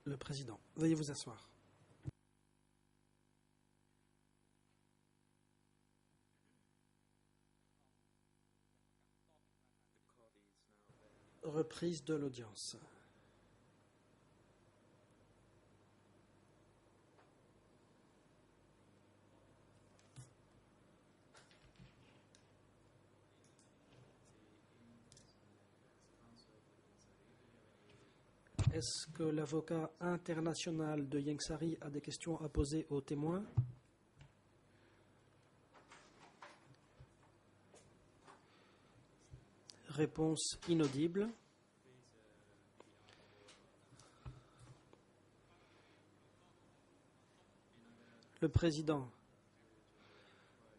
Le président, veuillez vous asseoir. Reprise de l'audience. Est-ce que l'avocat international de Ieng Sary a des questions à poser aux témoins? Réponse inaudible. Le président.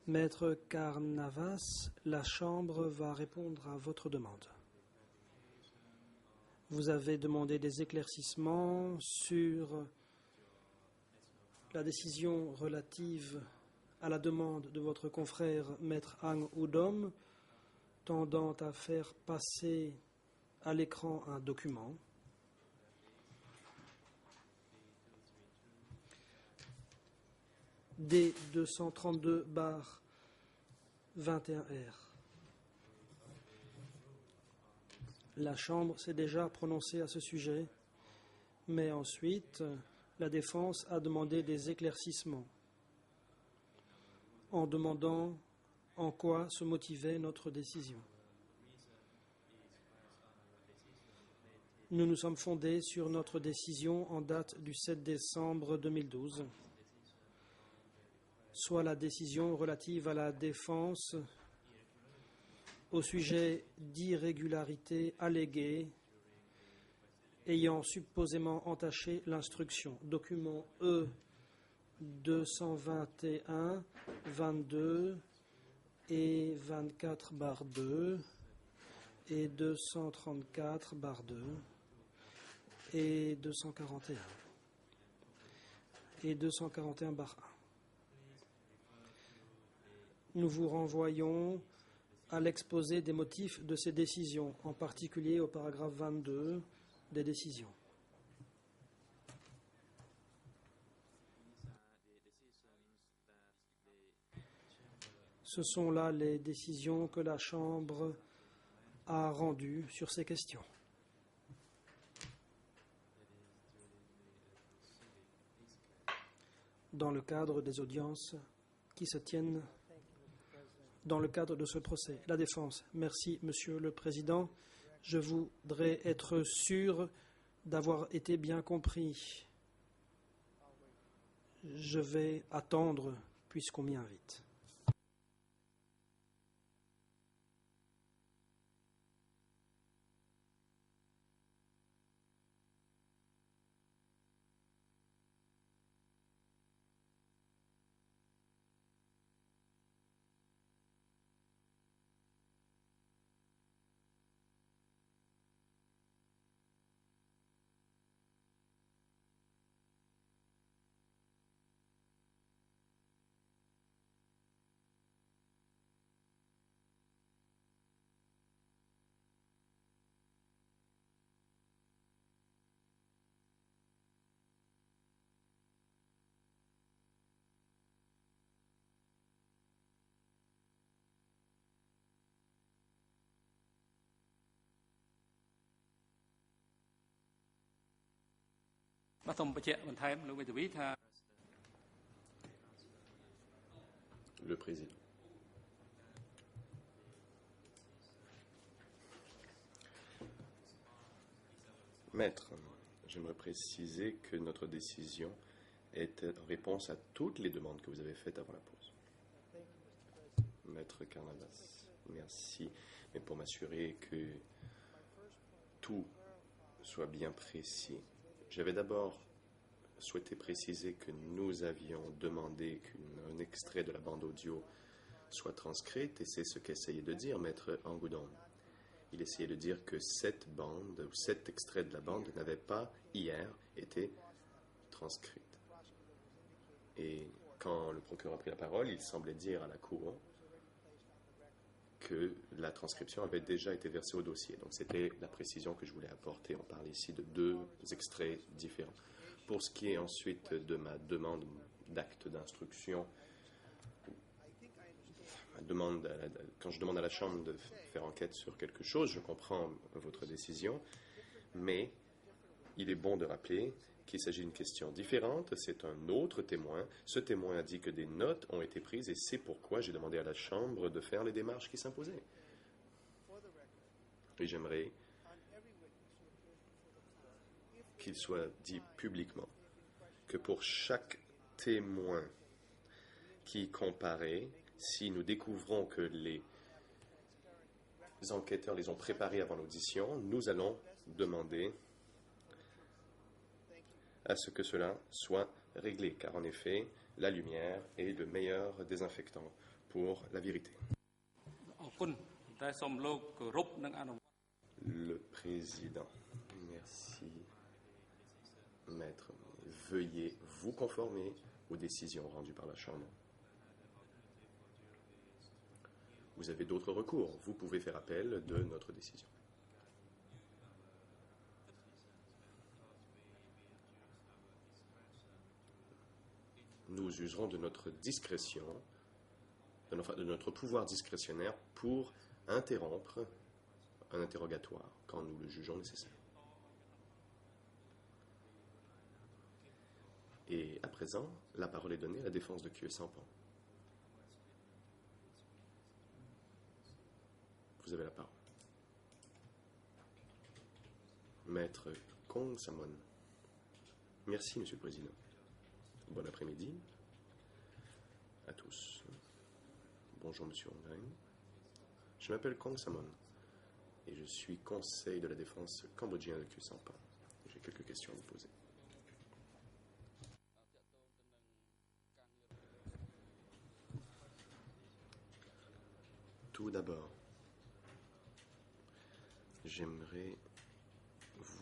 Maître Carnavas, la Chambre va répondre à votre demande. Vous avez demandé des éclaircissements sur la décision relative à la demande de votre confrère Maître Ang Udom tendant à faire passer à l'écran un document. D232/21R. La Chambre s'est déjà prononcée à ce sujet, mais ensuite, la défense a demandé des éclaircissements en demandant en quoi se motivait notre décision. Nous nous sommes fondés sur notre décision en date du 7 décembre 2012, soit la décision relative à la défense au sujet d'irrégularités alléguées ayant supposément entaché l'instruction. Document E 221, 22 et 24/2 et 234/2 et 241 et 241/1. Nous vous renvoyons à l'exposé des motifs de ces décisions, en particulier au paragraphe 22 des décisions. Ce sont là les décisions que la Chambre a rendues sur ces questions. Dans le cadre des audiences qui se tiennent dans le cadre de ce procès. La défense. Merci, Monsieur le Président. Je voudrais être sûr d'avoir été bien compris. Je vais attendre puisqu'on m'y invite. Le président. Maître, j'aimerais préciser que notre décision était en réponse à toutes les demandes que vous avez faites avant la pause. Maître Carnavas, merci. Mais pour m'assurer que tout soit bien précis, j'avais d'abord souhaité préciser que nous avions demandé qu'un extrait de la bande audio soit transcrite, et c'est ce qu'essayait de dire Maître Ang Udom. Il essayait de dire que cette bande, ou cet extrait de la bande, n'avait pas, hier, été transcrite. Et quand le procureur a pris la parole, il semblait dire à la Cour que la transcription avait déjà été versée au dossier. Donc c'était la précision que je voulais apporter. On parle ici de deux extraits différents. Pour ce qui est ensuite de ma demande d'acte d'instruction, quand je demande à la Chambre de faire enquête sur quelque chose, je comprends votre décision, mais il est bon de rappeler qu'il s'agit d'une question différente. C'est un autre témoin. Ce témoin a dit que des notes ont été prises et c'est pourquoi j'ai demandé à la Chambre de faire les démarches qui s'imposaient. Et j'aimerais qu'il soit dit publiquement que pour chaque témoin qui comparaît, si nous découvrons que les enquêteurs les ont préparés avant l'audition, nous allons demander à ce que cela soit réglé, car en effet, la lumière est le meilleur désinfectant pour la vérité. Le président, merci, maître. Veuillez vous conformer aux décisions rendues par la Chambre. Vous avez d'autres recours. Vous pouvez faire appel de notre décision. Nous userons de notre discrétion, de notre pouvoir discrétionnaire pour interrompre un interrogatoire quand nous le jugeons nécessaire. Et à présent, la parole est donnée à la défense de Khieu Samphan. Vous avez la parole. Maître Kong Samon. Merci, Monsieur le Président. Bon après-midi à tous. Bonjour, Monsieur Ongren. Je m'appelle Kong Samon et je suis conseil de la défense cambodgien de Khieu Samphan. J'ai quelques questions à vous poser. Tout d'abord, j'aimerais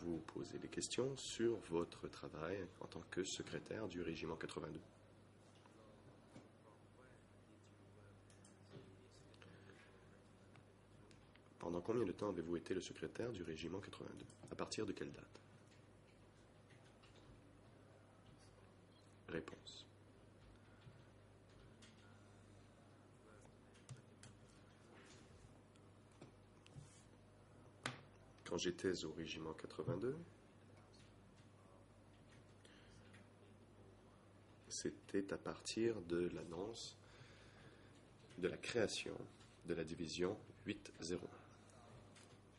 vous poser des questions sur votre travail en tant que secrétaire du Régiment 82. Pendant combien de temps avez-vous été le secrétaire du Régiment 82? À partir de quelle date? Réponse. Quand j'étais au Régiment 82, c'était à partir de l'annonce de la création de la division 8-0.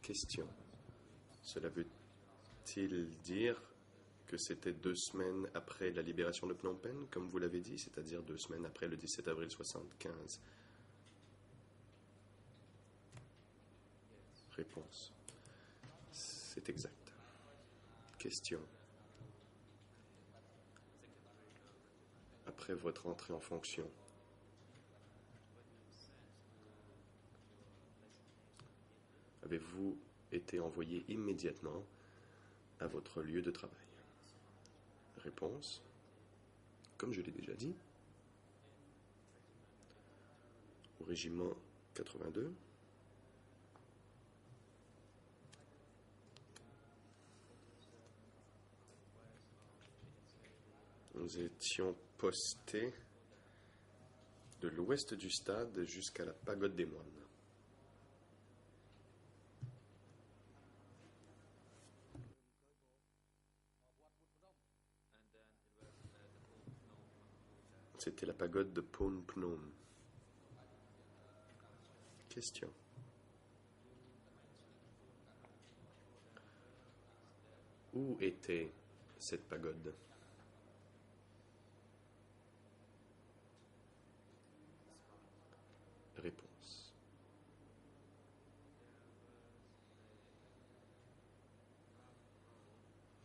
Question. Cela veut-il dire que c'était 2 semaines après la libération de Phnom Penh, comme vous l'avez dit, c'est-à-dire 2 semaines après le 17 avril 1975? Réponse. C'est exact. Question. Après votre entrée en fonction, avez-vous été envoyé immédiatement à votre lieu de travail? Réponse. Comme je l'ai déjà dit, au Régiment 82, nous étions postés de l'ouest du stade jusqu'à la pagode des moines. C'était la pagode de Phnom Penh. Question. Où était cette pagode? Réponse.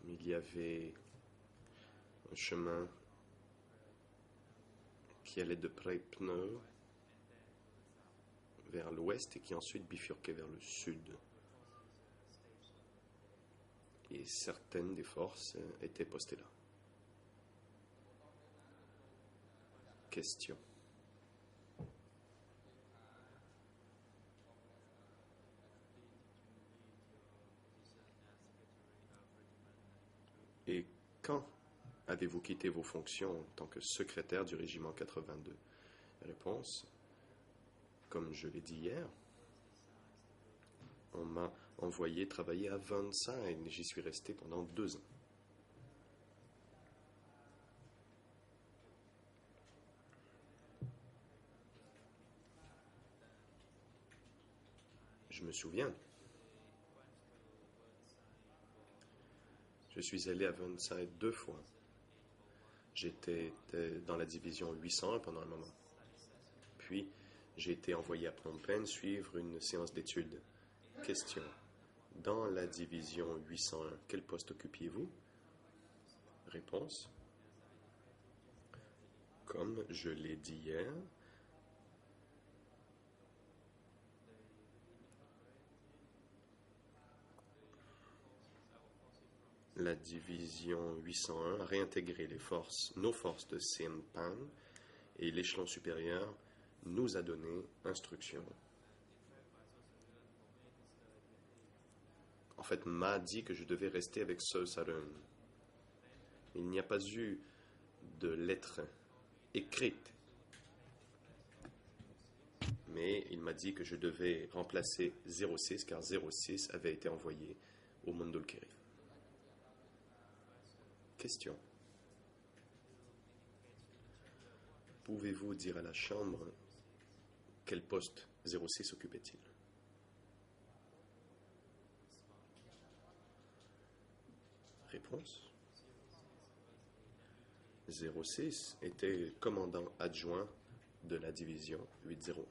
Il y avait un chemin qui allait de Prey Pneu vers l'ouest et qui ensuite bifurquait vers le sud. Et certaines des forces étaient postées là. Question. Quand avez-vous quitté vos fonctions en tant que secrétaire du régiment 82? Réponse: comme je l'ai dit hier, on m'a envoyé travailler à Burnside et j'y suis resté pendant 2 ans. Je me souviens. Je suis allé à Burnside 2 fois. J'étais dans la division 801 pendant un moment. Puis, j'ai été envoyé à Phnom Penh suivre une séance d'études. Question: dans la division 801, quel poste occupiez-vous? Réponse: comme je l'ai dit hier, la division 801 a réintégré nos forces de Siem Pan et l'échelon supérieur nous a donné instruction. En fait, m'a dit que je devais rester avec Seul Saturn. Il n'y a pas eu de lettre écrite, mais il m'a dit que je devais remplacer 06 car 06 avait été envoyé au Mundulkiri. Question: pouvez-vous dire à la Chambre quel poste 06 occupait-il? Réponse: 06 était commandant adjoint de la division 801.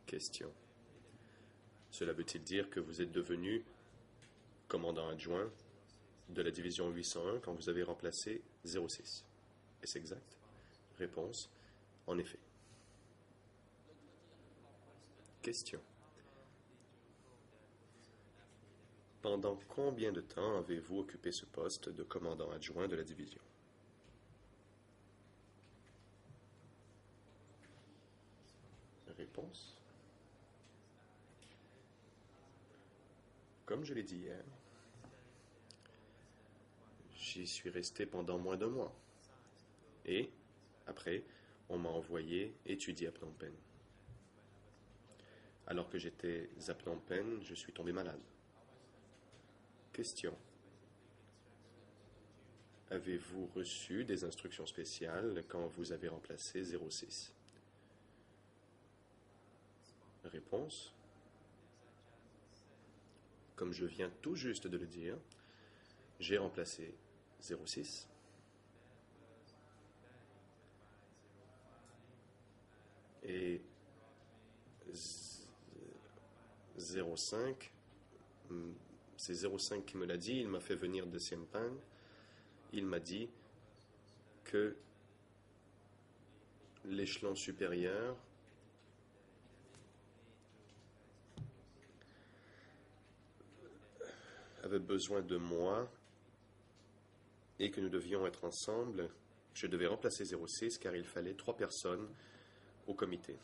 Question: cela veut-il dire que vous êtes devenu commandant adjoint de la division 801 quand vous avez remplacé 06? Est-ce exact? Réponse: en effet. Question: pendant combien de temps avez-vous occupé ce poste de commandant adjoint de la division? Réponse: comme je l'ai dit hier, j'y suis resté pendant moins d'1 mois. Et, après, on m'a envoyé étudier à Phnom Penh. Alors que j'étais à Phnom Penh, je suis tombé malade. Question: avez-vous reçu des instructions spéciales quand vous avez remplacé 06? Réponse: comme je viens tout juste de le dire, j'ai remplacé 06. Et 05, c'est 05 qui me l'a dit, il m'a fait venir de Siem Pan. Il m'a dit que l'échelon supérieur avait besoin de moi et que nous devions être ensemble. Je devais remplacer 06 car il fallait 3 personnes au comité.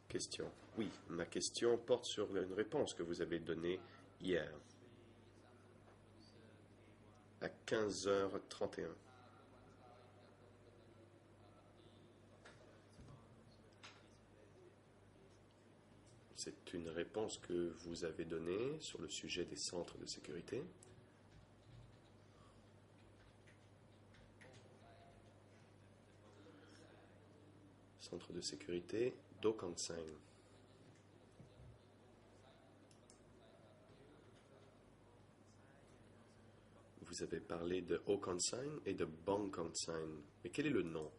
Question: oui, ma question porte sur une réponse que vous avez donnée hier à 15h31. C'est une réponse que vous avez donnée sur le sujet des centres de sécurité. Centre de sécurité d'Okansang. Vous avez parlé de Okansang et de Bangkansang. Mais quel est le nom?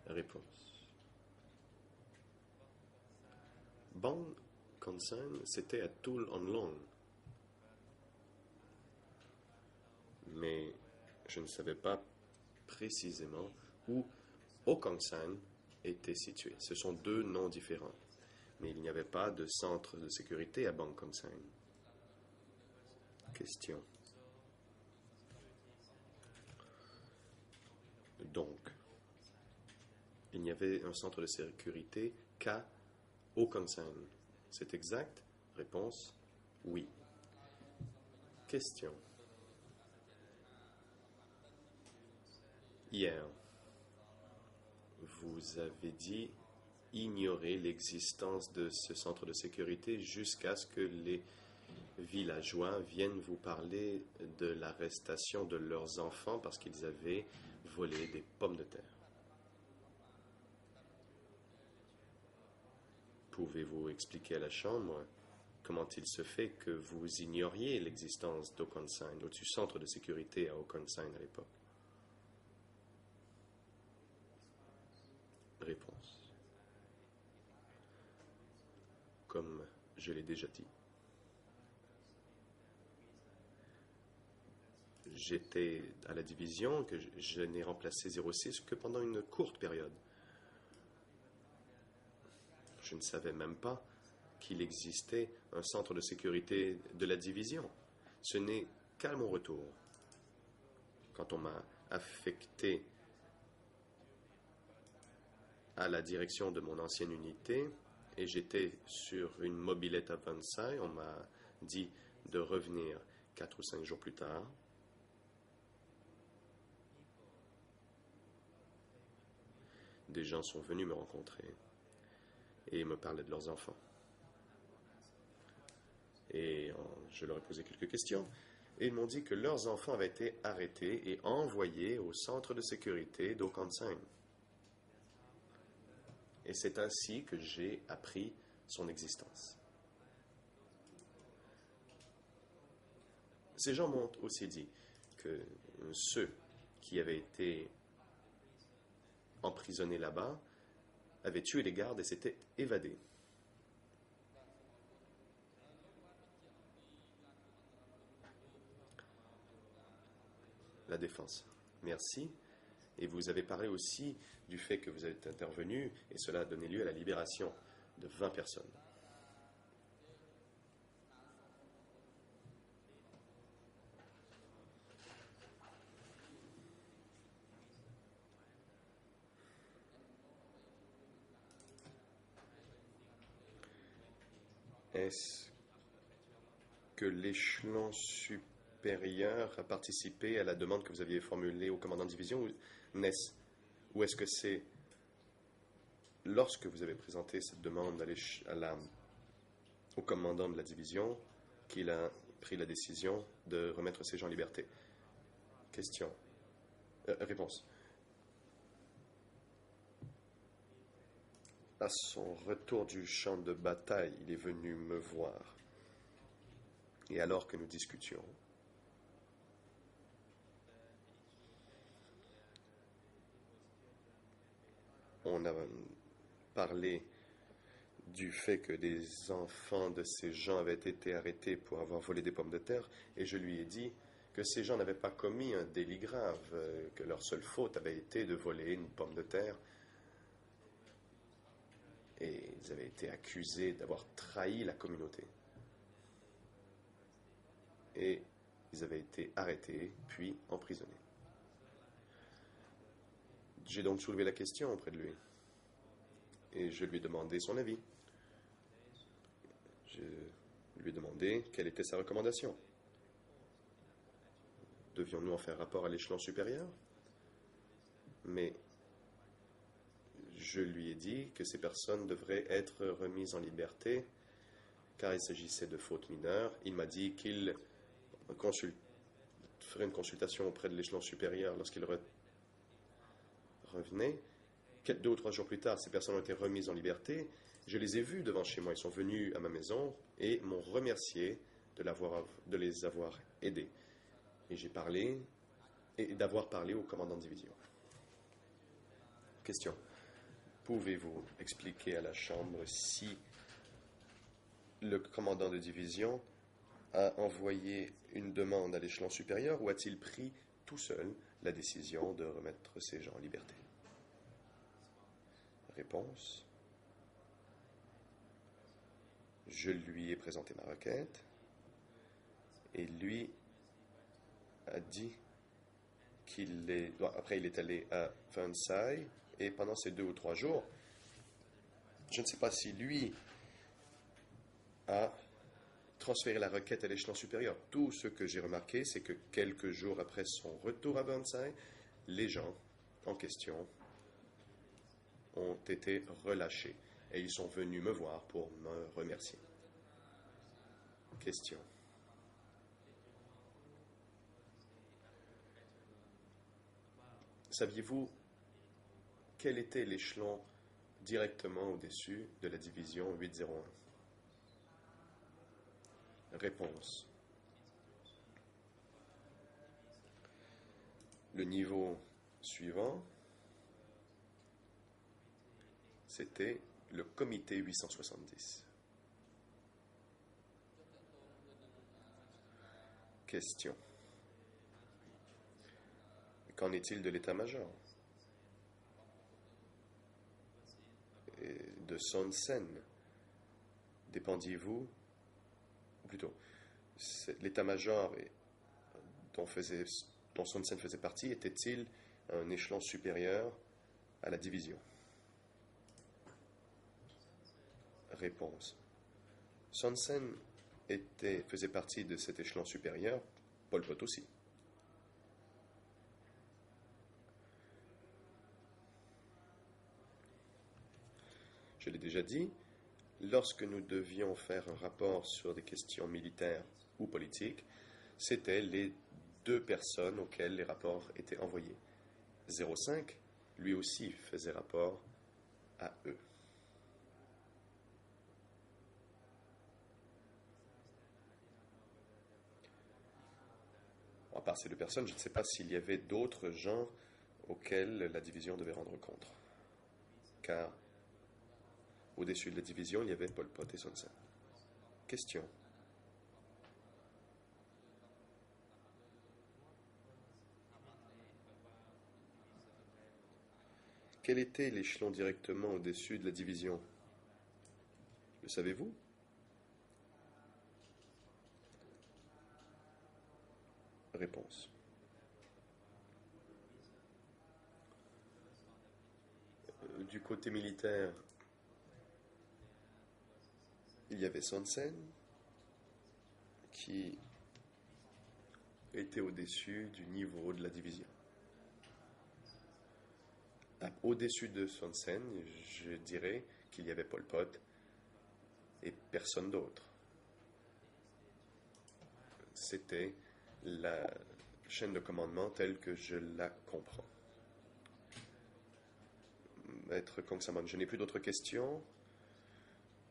Réponse: Bangkansang, c'était à Toul en Long. Mais je ne savais pas précisément où Okansang était situé. Ce sont 2 noms différents. Mais il n'y avait pas de centre de sécurité à Bangkansang. Question: Donc, il n'y avait un centre de sécurité qu'à Oconsign. C'est exact? Réponse, oui. Question. Hier, vous avez dit ignorer l'existence de ce centre de sécurité jusqu'à ce que les villageois viennent vous parler de l'arrestation de leurs enfants parce qu'ils avaient volé des pommes de terre. Pouvez-vous expliquer à la Chambre comment il se fait que vous ignoriez l'existence d'Oconsign, ou du centre de sécurité à Oconsign à l'époque? Réponse. Comme je l'ai déjà dit, j'étais à la division, que je n'ai remplacé 06 que pendant une courte période. Je ne savais même pas qu'il existait un centre de sécurité de la division. Ce n'est qu'à mon retour, quand on m'a affecté à la direction de mon ancienne unité, et j'étais sur une mobilette à Versailles, on m'a dit de revenir 4 ou 5 jours plus tard. Des gens sont venus me rencontrer et me parlaient de leurs enfants. Et je leur ai posé quelques questions, et ils m'ont dit que leurs enfants avaient été arrêtés et envoyés au centre de sécurité d'Oconsign. Et c'est ainsi que j'ai appris son existence. Ces gens m'ont aussi dit que ceux qui avaient été emprisonnés là-bas avaient tué les gardes et s'étaient évadés. La défense. Merci. Et vous avez parlé aussi du fait que vous êtes intervenu et cela a donné lieu à la libération de 20 personnes. Est-ce que l'échelon supérieur a participé à la demande que vous aviez formulée au commandant de division ou est-ce que c'est lorsque vous avez présenté cette demande au commandant de la division qu'il a pris la décision de remettre ces gens en liberté? Question. Réponse. À son retour du champ de bataille, il est venu me voir. Et alors que nous discutions, on a parlé du fait que des enfants de ces gens avaient été arrêtés pour avoir volé des pommes de terre, et je lui ai dit que ces gens n'avaient pas commis un délit grave, que leur seule faute avait été de voler une pomme de terre, et ils avaient été accusés d'avoir trahi la communauté. Et ils avaient été arrêtés, puis emprisonnés. J'ai donc soulevé la question auprès de lui, et je lui ai demandé son avis. Je lui ai demandé quelle était sa recommandation. Devions-nous en faire rapport à l'échelon supérieur? Mais je lui ai dit que ces personnes devraient être remises en liberté car il s'agissait de fautes mineures. Il m'a dit qu'il ferait une consultation auprès de l'échelon supérieur lorsqu'il revenait. 2 ou 3 jours plus tard, ces personnes ont été remises en liberté. Je les ai vus devant chez moi. Ils sont venus à ma maison et m'ont remercié de les avoir aidés. Et j'ai parlé et d'avoir parlé au commandant de division. Question. Pouvez-vous expliquer à la Chambre si le commandant de division a envoyé une demande à l'échelon supérieur ou a-t-il pris tout seul la décision de remettre ces gens en liberté? Réponse. Je lui ai présenté ma requête et lui a dit Après, il est allé à Versailles, et pendant ces 2 ou 3 jours, je ne sais pas si lui a transféré la requête à l'échelon supérieur. Tout ce que j'ai remarqué, c'est que quelques jours après son retour à Versailles, les gens en question ont été relâchés et ils sont venus me voir pour me remercier. Question. Saviez-vous quel était l'échelon directement au-dessus de la division 801? Réponse. Le niveau suivant, c'était le comité 870. Question. Qu'en est-il de l'état-major? Et de Son Sen? Dépendiez-vous, ou plutôt, l'état-major dont Son Sen faisait partie, était-il un échelon supérieur à la division? Réponse. Son Sen faisait partie de cet échelon supérieur, Pol Pot aussi. Je l'ai déjà dit, lorsque nous devions faire un rapport sur des questions militaires ou politiques, c'étaient les 2 personnes auxquelles les rapports étaient envoyés. 05, lui aussi, faisait rapport à eux. À part ces 2 personnes, je ne sais pas s'il y avait d'autres gens auxquels la division devait rendre compte. Car au-dessus de la division, il y avait Pol Pot et Son Sen. Question. Quel était l'échelon directement au-dessus de la division? Le savez-vous? Réponse. Du côté militaire, il y avait Son Sen qui était au-dessus du niveau de la division. Au-dessus de Son Sen, je dirais qu'il y avait Pol Pot et personne d'autre. C'était la chaîne de commandement telle que je la comprends. Maître Kong Samon, je n'ai plus d'autres questions.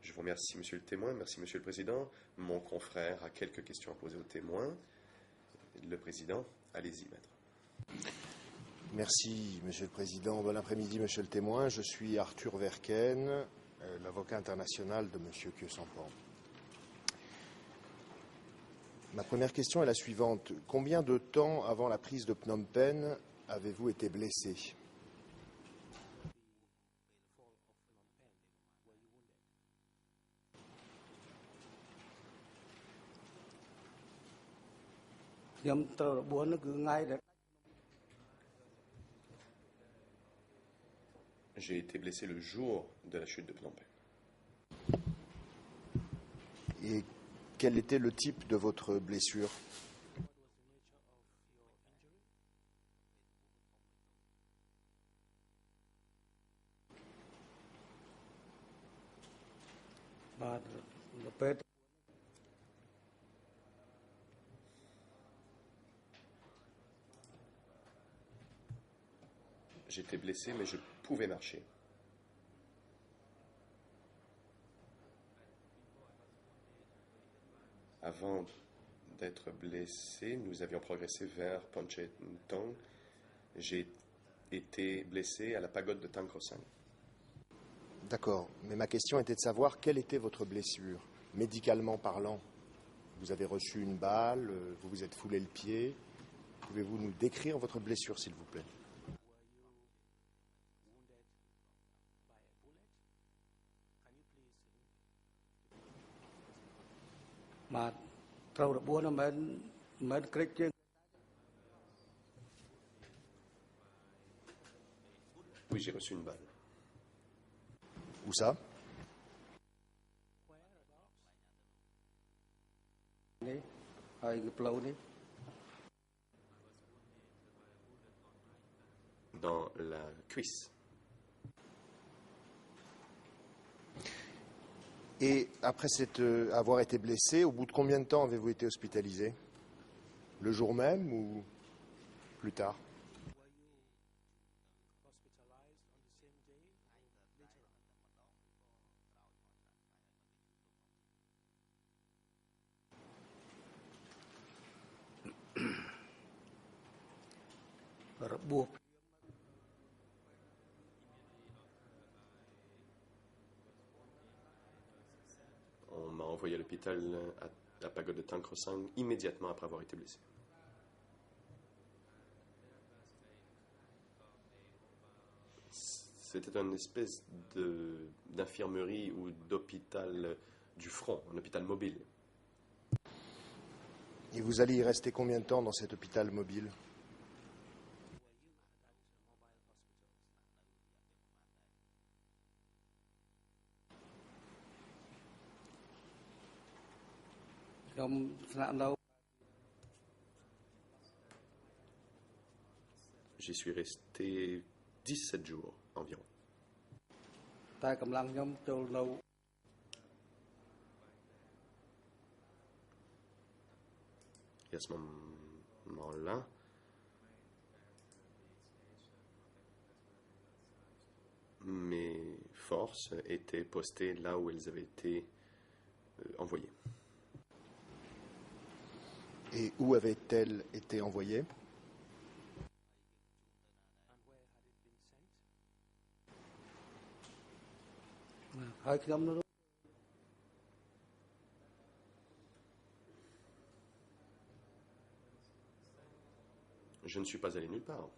Je vous remercie, monsieur le témoin. Merci, monsieur le président. Mon confrère a quelques questions à poser au témoin. Le président, allez-y, maître. Merci, monsieur le président. Bon après-midi, monsieur le témoin. Je suis Arthur Verken, l'avocat international de monsieur Khieu Samphan. Ma première question est la suivante. Combien de temps avant la prise de Phnom Penh avez-vous été blessé? J'ai été blessé le jour de la chute de Phnom Penh. Et quel était le type de votre blessure? J'étais blessé, mais je pouvais marcher. Avant d'être blessé, nous avions progressé vers Ponche Ntong. J'ai été blessé à la pagode de Tang Khosang. D'accord, mais ma question était de savoir quelle était votre blessure, médicalement parlant. Vous avez reçu une balle, vous vous êtes foulé le pied. Pouvez-vous nous décrire votre blessure, s'il vous plaît? Oui, j'ai reçu une balle. Où ça? Dans la cuisse. Et après avoir été blessé, au bout de combien de temps avez-vous été hospitalisé? Le jour même ou plus tard? On m'a envoyé à l'hôpital à la pagode de Tankrossang immédiatement après avoir été blessé. C'était une espèce d'infirmerie ou d'hôpital du front, un hôpital mobile. Et vous allez y rester combien de temps dans cet hôpital mobile? J'y suis resté 17 jours environ. Et à ce moment-là, mes forces étaient postées là où elles avaient été envoyées. Et où avaient-elles été envoyées? Je ne suis pas allé nulle part.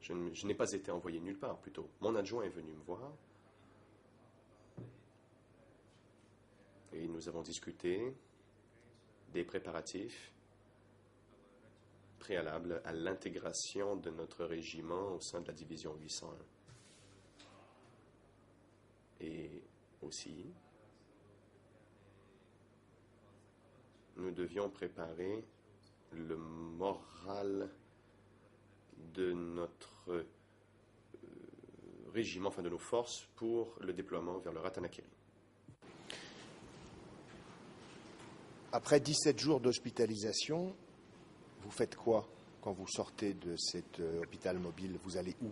Je n'ai pas été envoyé nulle part, plutôt. Mon adjoint est venu me voir et nous avons discuté des préparatifs préalables à l'intégration de notre régiment au sein de la division 801. Et aussi, nous devions préparer le moral de notre régiment, enfin de nos forces, pour le déploiement vers le Ratanakiri. Après 17 jours d'hospitalisation, vous faites quoi quand vous sortez de cet hôpital mobile? Vous allez où?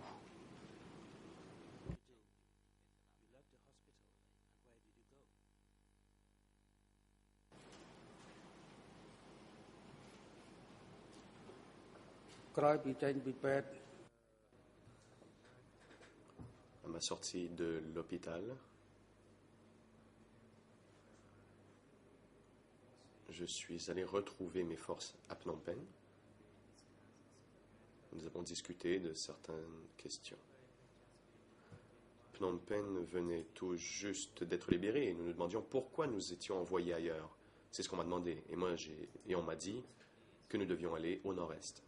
À ma sortie de l'hôpital, je suis allé retrouver mes forces à Phnom Penh. Nous avons discuté de certaines questions. Phnom Penh venait tout juste d'être libéré et nous nous demandions pourquoi nous étions envoyés ailleurs. C'est ce qu'on m'a demandé. Et on m'a dit que nous devions aller au nord-est.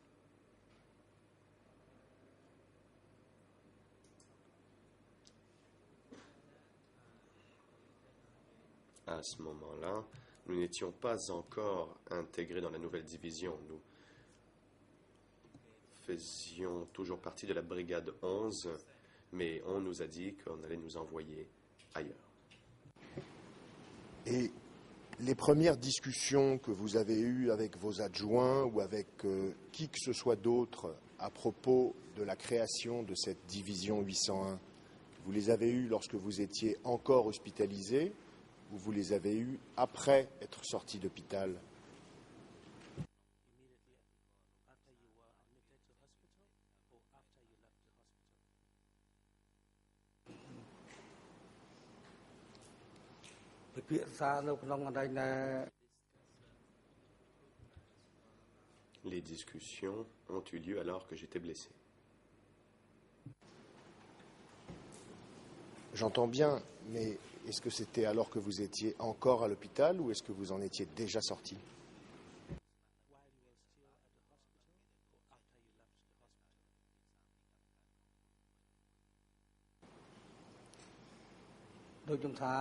À ce moment-là, nous n'étions pas encore intégrés dans la nouvelle division. Nous faisions toujours partie de la brigade 11, mais on nous a dit qu'on allait nous envoyer ailleurs. Et les premières discussions que vous avez eues avec vos adjoints ou avec qui que ce soit d'autre à propos de la création de cette division 801, vous les avez eues lorsque vous étiez encore hospitalisé ou vous les avez eues après être sorti d'hôpital? Les discussions ont eu lieu alors que j'étais blessé. J'entends bien, mais est-ce que c'était alors que vous étiez encore à l'hôpital ou est-ce que vous en étiez déjà sorti? ដោយខ្ញុំថា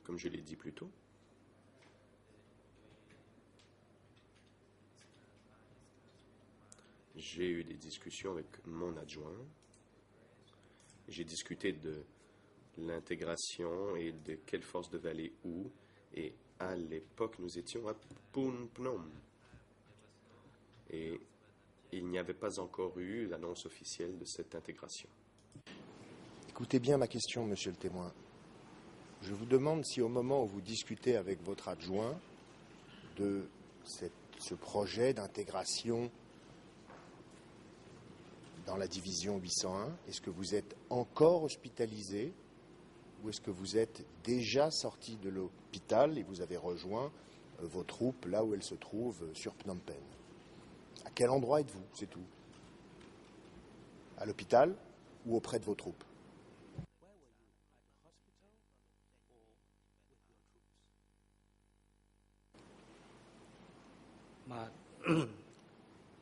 Comme je l'ai dit plus tôt, j'ai eu des discussions avec mon adjoint. J'ai discuté de l'intégration et de quelle force devait aller où. Et à l'époque, nous étions à Phnom Penh. Et il n'y avait pas encore eu l'annonce officielle de cette intégration. Écoutez bien ma question, monsieur le témoin. Je vous demande si au moment où vous discutez avec votre adjoint de ce projet d'intégration dans la division 801, est-ce que vous êtes encore hospitalisé ou est-ce que vous êtes déjà sorti de l'hôpital et vous avez rejoint vos troupes là où elles se trouvent sur Phnom Penh? À quel endroit êtes-vous? C'est tout. À l'hôpital ou auprès de vos troupes?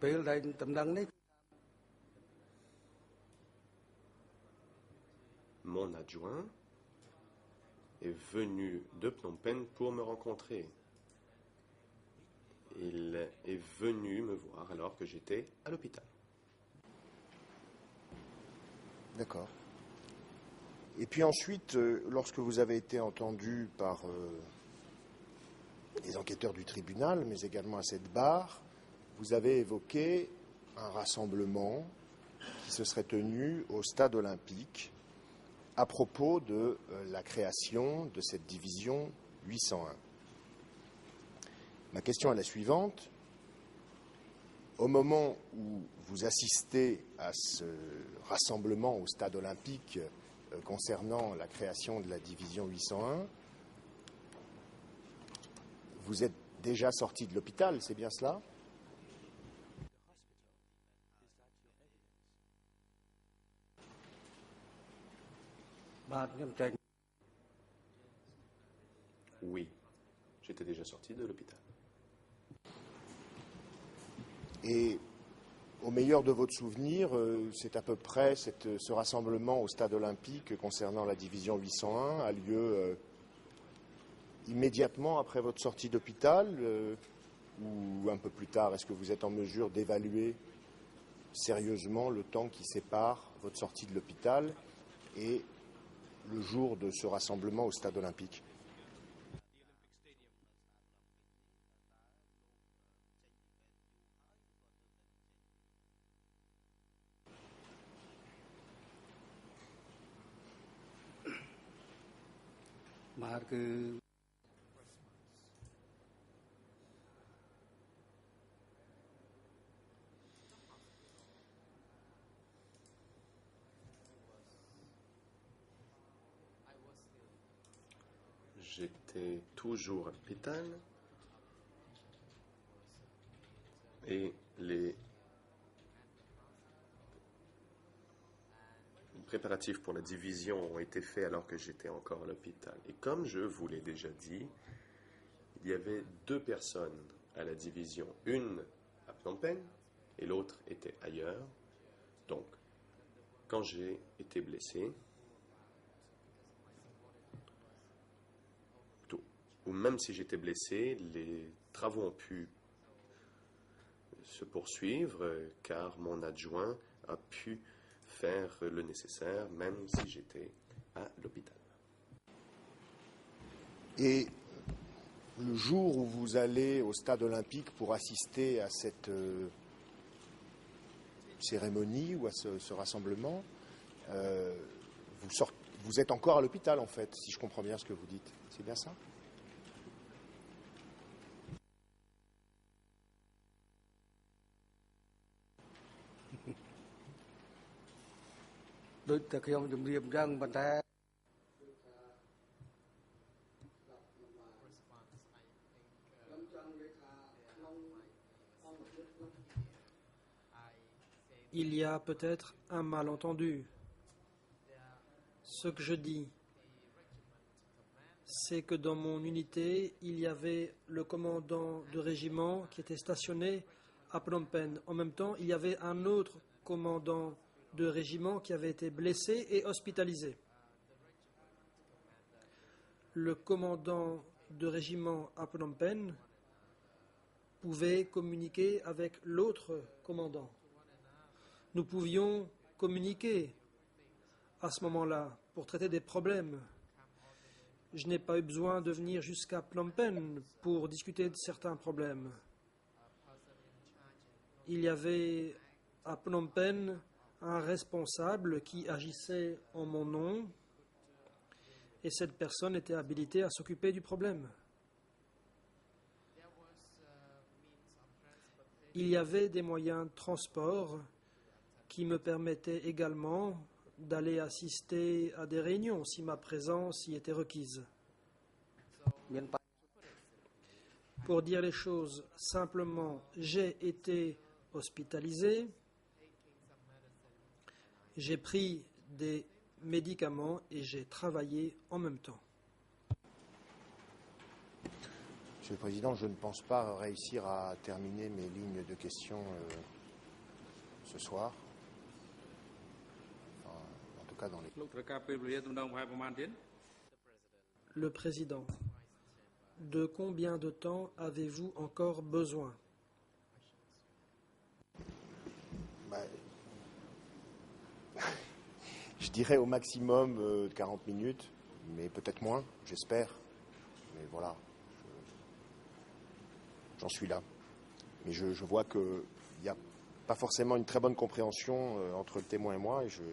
ពេលដែលដំណឹងនេះ Mon adjoint est venu de Phnom Penh pour me rencontrer. Il est venu me voir alors que j'étais à l'hôpital. D'accord. Et puis ensuite, lorsque vous avez été entendu par les enquêteurs du tribunal, mais également à cette barre, vous avez évoqué un rassemblement qui se serait tenu au stade olympique à propos de la création de cette division 801. Ma question est la suivante. Au moment où vous assistez à ce rassemblement au stade olympique concernant la création de la division 801, vous êtes déjà sorti de l'hôpital, c'est bien cela? Oui, j'étais déjà sorti de l'hôpital. Et au meilleur de votre souvenir, c'est à peu près ce rassemblement au stade olympique concernant la division 801 a lieu immédiatement après votre sortie d'hôpital ou un peu plus tard? Est-ce que vous êtes en mesure d'évaluer sérieusement le temps qui sépare votre sortie de l'hôpital et le jour de ce rassemblement au stade olympique? J'étais toujours à l'hôpital et les préparatifs pour la division ont été faits alors que j'étais encore à l'hôpital. Et comme je vous l'ai déjà dit, il y avait deux personnes à la division, une à Phnom Penh et l'autre était ailleurs. Donc, quand j'ai été blessé, ou même si j'étais blessé, les travaux ont pu se poursuivre car mon adjoint a pu faire le nécessaire même si j'étais à l'hôpital. Et le jour où vous allez au stade olympique pour assister à cette cérémonie ou à ce rassemblement, vous êtes encore à l'hôpital en fait, si je comprends bien ce que vous dites. C'est bien ça? Il y a peut-être un malentendu. Ce que je dis, c'est que dans mon unité, il y avait le commandant de régiment qui était stationné à Phnom Penh. En même temps, il y avait un autre commandant de régiments qui avaient été blessés et hospitalisés. Le commandant de régiment à Phnom Penh pouvait communiquer avec l'autre commandant. Nous pouvions communiquer à ce moment-là pour traiter des problèmes. Je n'ai pas eu besoin de venir jusqu'à Phnom Penh pour discuter de certains problèmes. Il y avait à Phnom Penh un responsable qui agissait en mon nom et cette personne était habilitée à s'occuper du problème. Il y avait des moyens de transport qui me permettaient également d'aller assister à des réunions si ma présence y était requise. Pour dire les choses simplement, j'ai été hospitalisé, j'ai pris des médicaments et j'ai travaillé en même temps. Monsieur le Président, je ne pense pas réussir à terminer mes lignes de questions ce soir. Enfin, en tout cas dans les... Le Président, de combien de temps avez-vous encore besoin? Je dirais au maximum 40 minutes, mais peut-être moins, j'espère. Mais voilà, j'en suis là. Mais je vois qu'il n'y a pas forcément une très bonne compréhension entre le témoin et moi, et je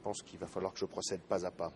pense qu'il va falloir que je procède pas à pas.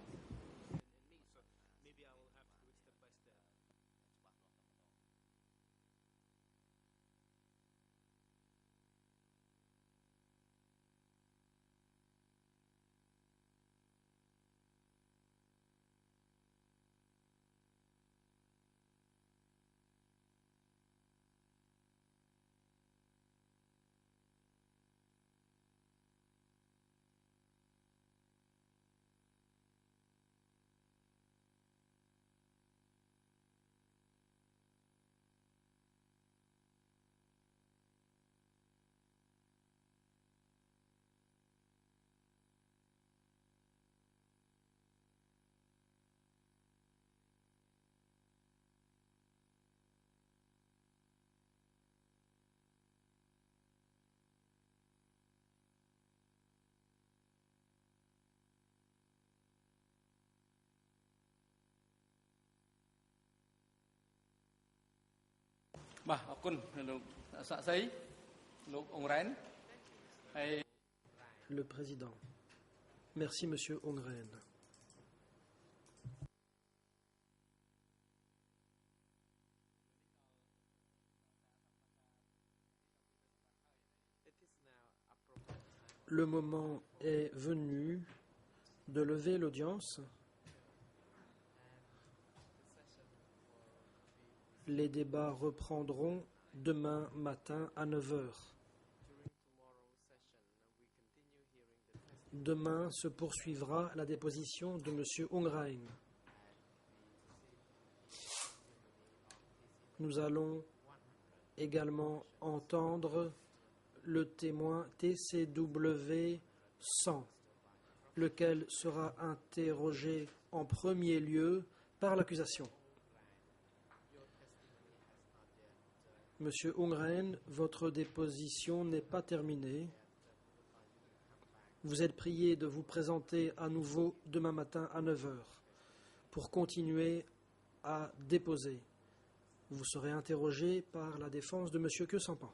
Le Président. Merci, Monsieur Ongren. Le moment est venu de lever l'audience. Les débats reprendront demain matin à 9 heures. Demain se poursuivra la déposition de M. Ongren. Nous allons également entendre le témoin TCW 100, lequel sera interrogé en premier lieu par l'accusation. Monsieur Ongren, votre déposition n'est pas terminée. Vous êtes prié de vous présenter à nouveau demain matin à 9 heures pour continuer à déposer. Vous serez interrogé par la défense de Monsieur Khieu Samphan.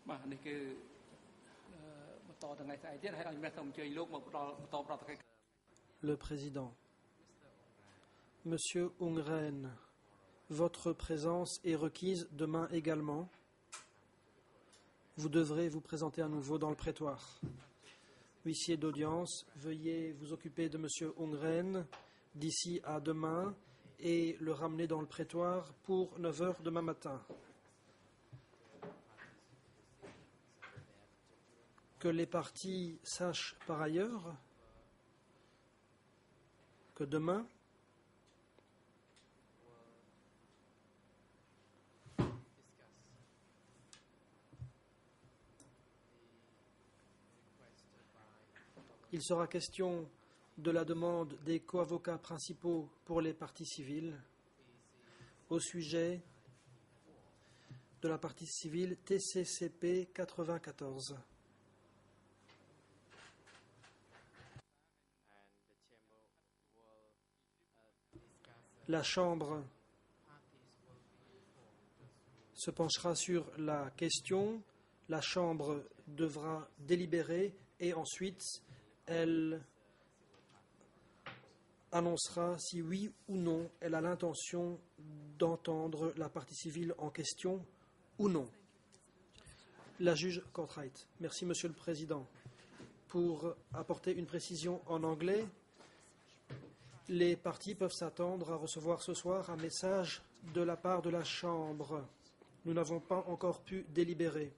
បាទនេះគឺបន្តថ្ងៃស្អែកទៀតហើយឲ្យមេសូមអញ្ជើញលោកមកបន្តប្រតិកម្ម Le président. Monsieur Ungren, votre présence est requise demain également. Vous devrez vous présenter à nouveau dans le prétoire. Huissier d'audience, veuillez vous occuper de Monsieur Ungren d'ici à demain et le ramener dans le prétoire pour 9 h demain matin. Que les parties sachent par ailleurs que demain, il sera question de la demande des co-avocats principaux pour les parties civiles au sujet de la partie civile TCCP 94. La Chambre se penchera sur la question, la Chambre devra délibérer et ensuite elle annoncera si oui ou non elle a l'intention d'entendre la partie civile en question ou non. La juge Kortrait. Merci Monsieur le Président. Pour apporter une précision en anglais, les parties peuvent s'attendre à recevoir ce soir un message de la part de la Chambre. Nous n'avons pas encore pu délibérer.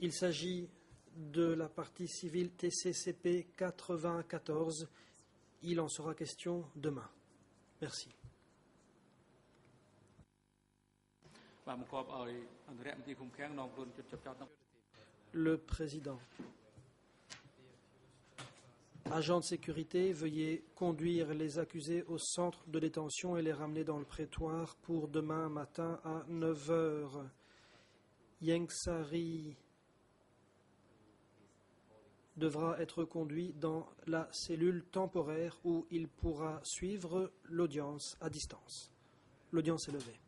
Il s'agit de la partie civile TCCP 94. Il en sera question demain. Merci. Le président. Agents de sécurité, veuillez conduire les accusés au centre de détention et les ramener dans le prétoire pour demain matin à 9 h. Yengsari devra être conduit dans la cellule temporaire où il pourra suivre l'audience à distance. L'audience est levée.